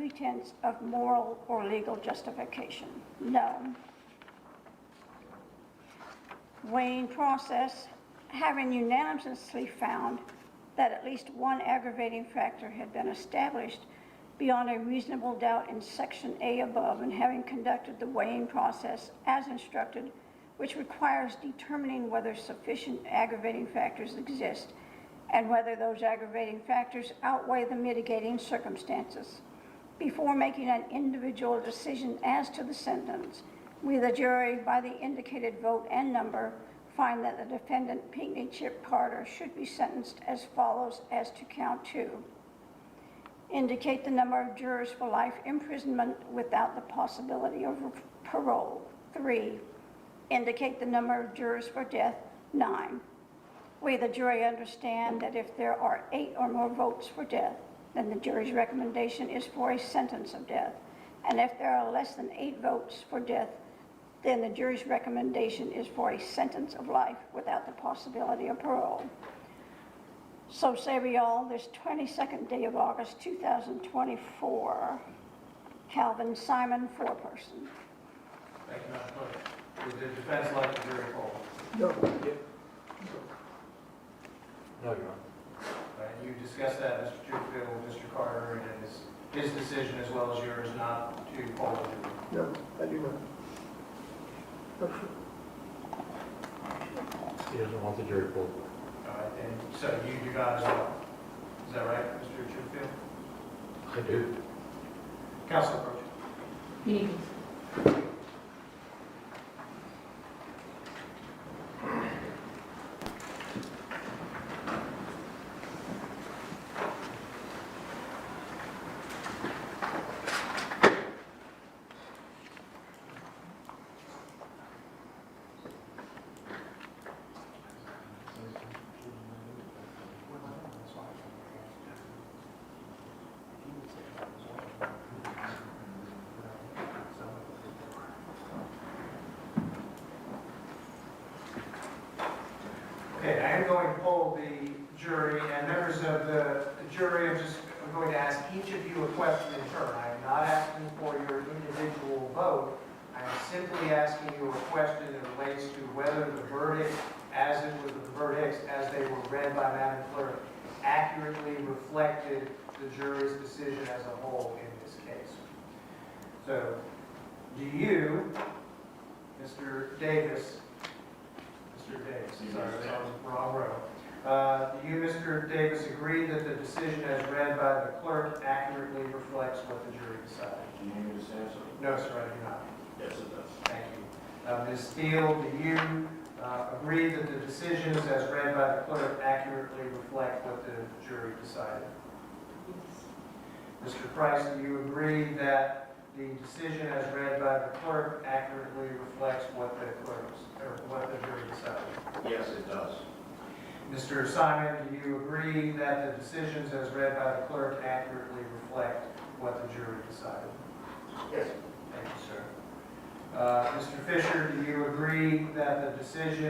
pretense of moral or legal justification? No. Weighing process, having unanimously found that at least one aggravating factor had been established beyond a reasonable doubt in Section A above, and having conducted the weighing process as instructed, which requires determining whether sufficient aggravating factors exist and whether those aggravating factors outweigh the mitigating circumstances. Before making an individual decision as to the sentence, we, the jury, by the indicated vote and number, find that the defendant, Pinkney Carter, should be sentenced as follows as to count 2. Indicate the number of jurors for life imprisonment without the possibility of parole, 3. Indicate the number of jurors for death, 9. We, the jury, understand that if there are 8 or more votes for death, then the jury's recommendation is for a sentence of death. And if there are less than 8 votes for death, then the jury's recommendation is for a sentence of life without the possibility of parole. So say we all, this 22nd day of August, 2024, Calvin Simon, foreperson. Thank you, Madam Clerk. Would the defense like the jury poll? No. No, Your Honor. You discussed that, Mr. Duval, with Mr. Carter, and his decision as well as yours not to poll the jury. No, I do not. No, sir. He doesn't want the jury pool. All right, and so you do not as well. Is that right, Mr. Duval? I do. Counsel approach. Meetings. Okay, I am going to poll the jury, and members of the jury, I'm going to ask each of you a question in turn. I am not asking for your individual vote. I am simply asking you a question that relates to whether the verdict, as it was the verdicts as they were read by Madam Clerk, accurately reflected the jury's decision as a whole in this case. So, do you, Mr. Davis, sorry, that was the wrong row. Do you, Mr. Davis, agree that the decision as read by the clerk accurately reflects what the jury decided? Do you need this answer? No, sir, I do not. Yes, it does. Thank you. Ms. Steele, do you agree that the decisions as read by the clerk accurately reflect what the jury decided? Mr. Price, do you agree that the decision as read by the clerk accurately reflects what the jury decided? Yes, it does. Mr. Simon, do you agree that the decisions as read by the clerk accurately reflect what the jury decided? Yes. Thank you, sir. Mr. Fisher, do you agree that the decision